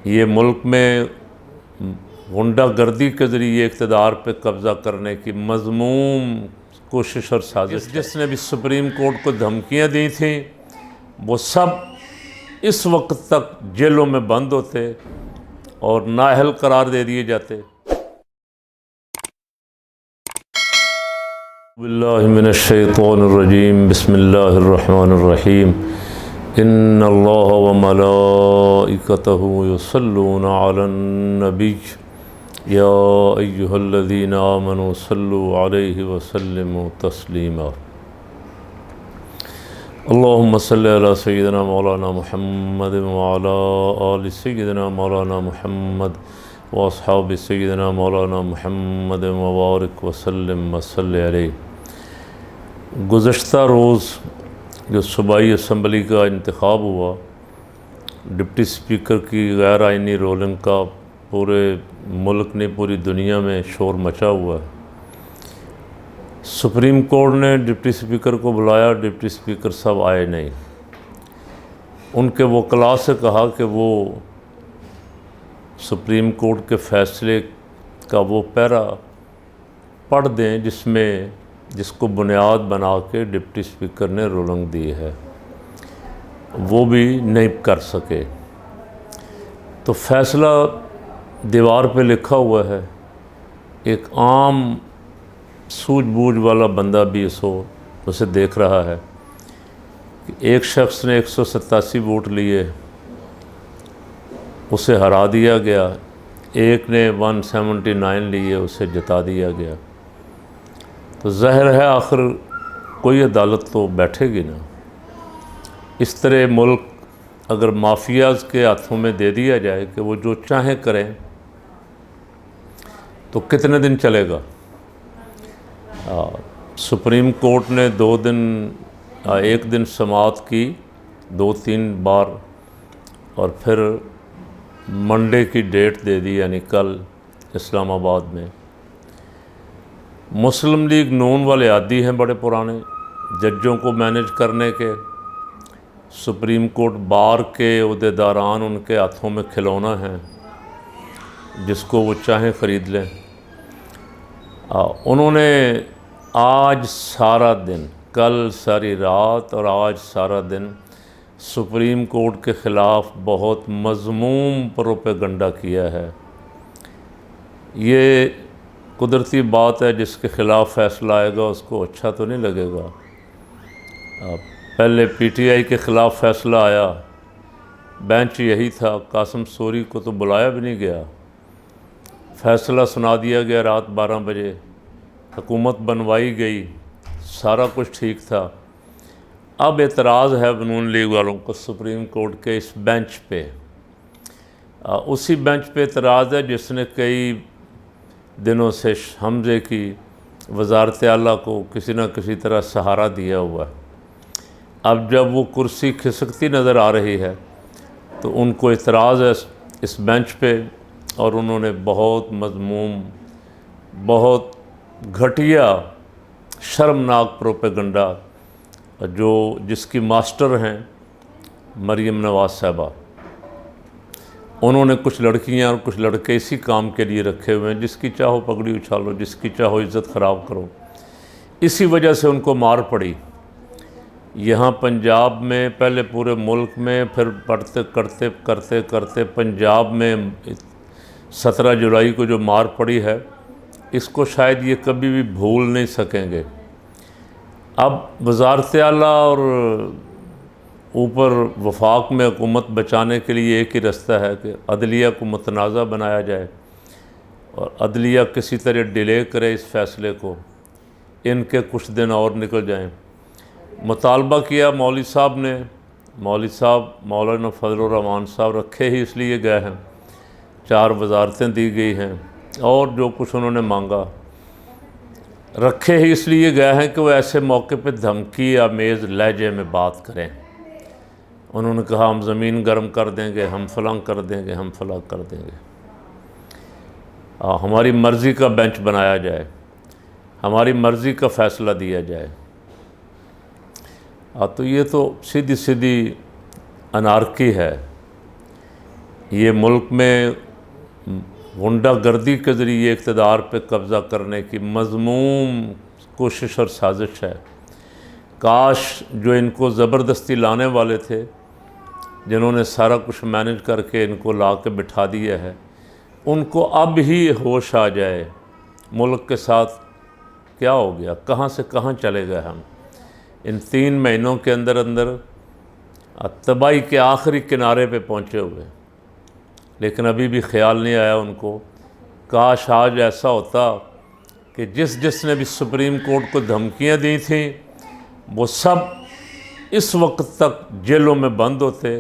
ये मुल्क में गुंडागर्दी के ज़रिए इक़्तिदार पे कब्ज़ा करने की मज़मूम कोशिश और साजिश, जिसने भी सुप्रीम कोर्ट को धमकियाँ दी थी, वो सब इस वक्त तक जेलों में बंद होते और नाअहल करार दे दिए जाते। बिल्लाहि मिनश्शैतानिर्रजीम बिस्मिल्लाहिर्रहमानिर्रहीम इन्नल्लाह व मलाइकतहु युसल्लूना अलन नबी या अय्युहल्लज़ीना आमनू सल्लु अलैहि व सल्लिमू तस्लीमा। अल्लाहुम्मा सल्लि अला सय्यिदिना मौलाना मुहम्मद व अला आलि सय्यिदिना मौलाना मुहम्मद व अस्हाबि सय्यिदिना मौलाना मुहम्मद व बारिक व सल्लिम व सल्लि अलैहि। गुज़श्ता रोज़ जो सूबाई असम्बली का इंतखाब हुआ, डिप्टी स्पीकर की गैर आइनी रोलिंग का पूरे मुल्क ने, पूरी दुनिया में शोर मचा हुआ है। सुप्रीम कोर्ट ने डिप्टी स्पीकर को बुलाया, डिप्टी स्पीकर साहब आए नहीं। उनके वकला से कहा कि वो सुप्रीम कोर्ट के फ़ैसले का वो पैरा पढ़ दें जिसको बुनियाद बना के डिप्टी स्पीकर ने रोलिंग दी है। वो भी नहीं कर सके। तो फ़ैसला दीवार पे लिखा हुआ है। एक आम सूझबूझ वाला बंदा भी उसे देख रहा है कि एक शख्स ने 187 वोट लिए, उसे हरा दिया गया। एक ने 179 लिए, उसे जिता दिया गया। तो ज़ाहिर है आखिर कोई अदालत तो बैठेगी ना। इस तरह मुल्क अगर माफियाज़ के हाथों में दे दिया जाए कि वो जो चाहें करें, तो कितने दिन चलेगा। सुप्रीम कोर्ट ने 2 दिन, 1 दिन समाअत की 2-3 बार, और फिर मंडे की डेट दे दी, यानी कल इस्लामाबाद में। मुस्लिम लीग नून वाले आदी हैं बड़े पुराने जजों को मैनेज करने के। सुप्रीम कोर्ट बार के ओहदेदारान उनके हाथों में खिलौना है, जिसको वो चाहें ख़रीद लें। उन्होंने आज सारा दिन, कल सारी रात और आज सारा दिन सुप्रीम कोर्ट के ख़िलाफ़ बहुत मज़मूम प्रोपेगंडा किया है। ये कुदरती बात है, जिसके ख़िलाफ़ फ़ैसला आएगा उसको अच्छा तो नहीं लगेगा। पहले पीटीआई के ख़िलाफ़ फ़ैसला आया, बेंच यही था, कासिम सूरी को तो बुलाया भी नहीं गया। फ़ैसला सुना दिया गया रात 12 बजे, हुकूमत बनवाई गई, सारा कुछ ठीक था। अब एतराज़ है नून लीग वालों को सुप्रीम कोर्ट के इस बेंच पे। उसी बेंच पे एतराज़ है जिसने कई दिनों से हमज़े की वज़ारत आला को किसी न किसी तरह सहारा दिया हुआ है। अब जब वो कुर्सी खिसकती नज़र आ रही है तो उनको एतराज़ है इस बेंच पे, और उन्होंने बहुत मज़मूम, बहुत घटिया, शर्मनाक प्रोपेगंडा, जिसकी मास्टर हैं मरीम नवाज़ साहबा, उन्होंने कुछ लड़कियां और कुछ लड़के इसी काम के लिए रखे हुए हैं, जिसकी चाहो पगड़ी उछालो, जिसकी चाहो इज़्ज़त ख़राब करो। इसी वजह से उनको मार पड़ी। यहाँ पंजाब में, पहले पूरे मुल्क में, फिर पढ़ते करते करते करते पंजाब में 17 जुलाई को जो मार पड़ी है, इसको शायद ये कभी भी भूल नहीं सकेंगे। अब वज़ारत आला और ऊपर वफाक में हुकूमत बचाने के लिए एक ही रास्ता है कि अदलिया को मुतनाज़ा बनाया जाए और अदलिया किसी तरह डिले करे इस फ़ैसले को, इनके कुछ दिन और निकल जाएं। मुतालबा किया मौलवी साहब ने, मौलवी साहब मौलाना फजलुर रहमान साहब रखे ही इसलिए गए हैं, 4 वज़ारतें दी गई हैं, और जो कुछ उन्होंने मांगा रखे ही इसलिए गए हैं कि वो ऐसे मौके पे धमकी आमेज़ लहजे में बात करें। उन्होंने कहा हम ज़मीन गर्म कर देंगे, हम फलां कर देंगे, हम फलां कर देंगे। हमारी मर्ज़ी का बेंच बनाया जाए, हमारी मर्ज़ी का फ़ैसला दिया जाए। तो ये तो सीधी सीधी अनारकी है। ये मुल्क में गुंडागर्दी के ज़रिए इक़्तिदार पे कब्ज़ा करने की मज़मूम कोशिश और साजिश है। काश जो इनको ज़बरदस्ती लाने वाले थे, जिन्होंने सारा कुछ मैनेज करके इनको ला के बिठा दिया है, उनको अब ही होश आ जाए मुल्क के साथ क्या हो गया, कहाँ से कहाँ चले गए हम। इन 3 महीनों के अंदर अंदर तबाही के आखिरी किनारे पे पहुँचे हुए, लेकिन अभी भी ख्याल नहीं आया उनको। काश आज ऐसा होता कि जिसने भी सुप्रीम कोर्ट को धमकियां दी थीं वो सब इस वक्त तक जेलों में बंद होते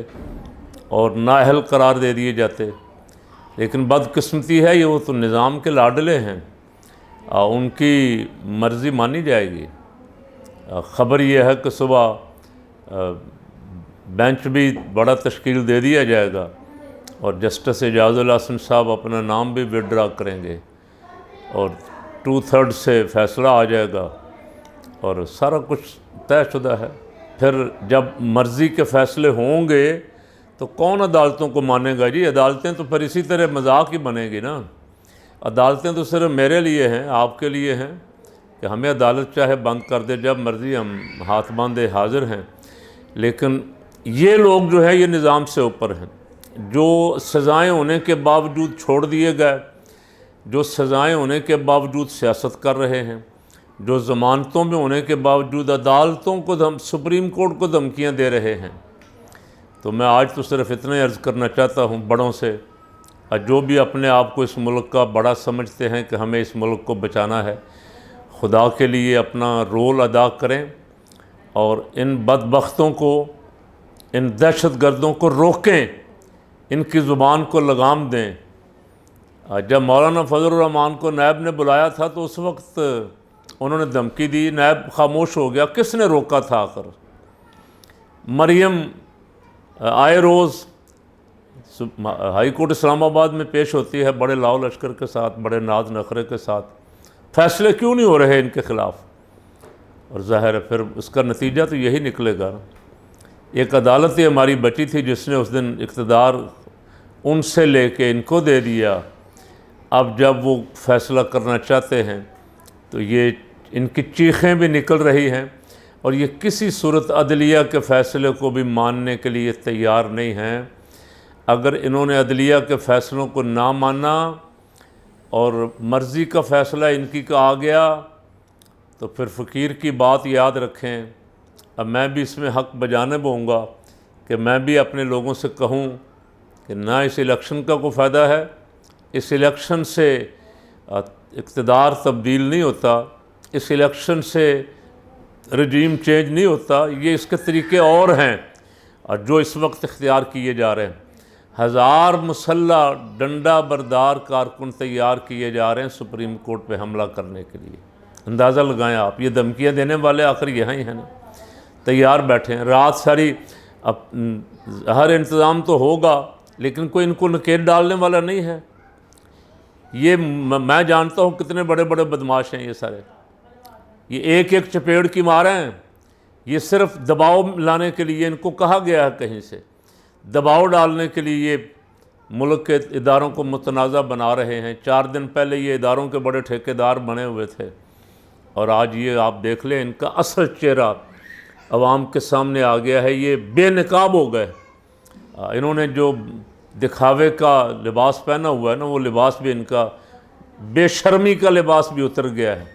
और नाअहल करार दे दिए जाते। लेकिन बदकिस्मती है ये, वो तो निज़ाम के लाडले हैं, उनकी मर्ज़ी मानी जाएगी। ख़बर ये है कि सुबह बेंच भी बड़ा तश्कील दे दिया जाएगा और जस्टिस एजाज़ुल हसन साहब अपना नाम भी विड्रा करेंगे और 2/3 से फ़ैसला आ जाएगा और सारा कुछ तयशुदा है। फिर जब मर्ज़ी के फ़ैसले होंगे तो कौन अदालतों को मानेगा जी? अदालतें तो फिर इसी तरह मजाक ही बनेगी ना। अदालतें तो सिर्फ मेरे लिए हैं, आपके लिए हैं कि हमें अदालत चाहे बंद कर दे जब मर्ज़ी, हम हाथ बांधे हाज़िर हैं। लेकिन ये लोग जो है ये निज़ाम से ऊपर हैं, जो सज़ाएँ होने के बावजूद छोड़ दिए गए, जो सज़ाएँ होने के बावजूद सियासत कर रहे हैं, जो ज़मानतों में होने के बावजूद अदालतों को सुप्रीम कोर्ट को धमकियाँ दे रहे हैं। तो मैं आज तो सिर्फ इतना ही अर्ज़ करना चाहता हूँ बड़ों से, जो भी अपने आप को इस मुल्क का बड़ा समझते हैं कि हमें इस मुल्क को बचाना है, खुदा के लिए अपना रोल अदा करें और इन बदबख्तों को, इन दहशतगर्दों को रोकें, इनकी ज़ुबान को लगाम दें। जब मौलाना फजल रहमान को नायब ने बुलाया था तो उस वक्त उन्होंने धमकी दी, नायब खामोश हो गया। किसने रोका था आखिर? मरियम आए रोज़ हाई कोर्ट इस्लामाबाद में पेश होती है बड़े लाव लश्कर के साथ, बड़े नाज नखरे के साथ। फ़ैसले क्यों नहीं हो रहे इनके ख़िलाफ़? और ज़ाहिर है फिर उसका नतीजा तो यही निकलेगा। एक अदालत ही हमारी बची थी जिसने उस दिन इक़्तिदार उनसे लेके इनको दे दिया। अब जब वो फ़ैसला करना चाहते हैं तो ये इनकी चीखें भी निकल रही हैं और ये किसी सूरत अदलिया के फ़ैसले को भी मानने के लिए तैयार नहीं हैं। अगर इन्होंने अदलिया के फ़ैसलों को ना माना और मर्ज़ी का फ़ैसला इनकी का आ गया तो फिर फ़कीर की बात याद रखें। अब मैं भी इसमें हक़ बजानिब होऊंगा कि मैं भी अपने लोगों से कहूँ कि ना इस इलेक्शन का कोई फ़ायदा है। इस इलेक्शन से इक़्तिदार तब्दील नहीं होता, इस इलेक्शन से रजीम चेंज नहीं होता। ये इसके तरीके और हैं और जो इस वक्त इख्तियार किए जा रहे हैं। 1000 मुसल्ला डंडा बरदार कारकुन तैयार किए जा रहे हैं सुप्रीम कोर्ट पे हमला करने के लिए। अंदाज़ा लगाएं आप, ये धमकियां देने वाले आखिर यहाँ ही हैं ना, तैयार बैठे हैं रात सारी। अब हर इंतज़ाम तो होगा लेकिन कोई इनको नकेल डालने वाला नहीं है। ये मैं जानता हूँ कितने बड़े बड़े बदमाश हैं ये सारे। ये एक एक चपेड़ की मारे हैं। ये सिर्फ दबाव लाने के लिए इनको कहा गया है, कहीं से दबाव डालने के लिए ये मुल्क के इदारों को मुतनाज़ा बना रहे हैं। 4 दिन पहले ये इदारों के बड़े ठेकेदार बने हुए थे और आज ये आप देख लें इनका असल चेहरा अवाम के सामने आ गया है। ये बेनकाब हो गए। इन्होंने जो दिखावे का लिबास पहना हुआ है ना, वो लिबास भी इनका बेशर्मी का लिबास भी उतर गया है।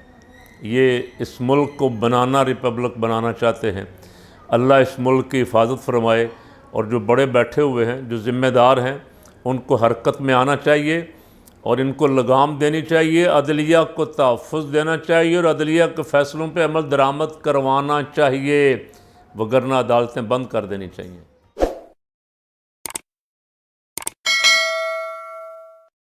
ये इस मुल्क को बनाना, रिपब्लिक बनाना चाहते हैं। अल्लाह इस मुल्क की हिफाजत फरमाए और जो बड़े बैठे हुए हैं, जो ज़िम्मेदार हैं, उनको हरकत में आना चाहिए और इनको लगाम देनी चाहिए। अदलिया को तहफ़्फ़ुज़ देना चाहिए और अदलिया के फ़ैसलों पे अमल दरामद करवाना चाहिए, वगरना अदालतें बंद कर देनी चाहिए।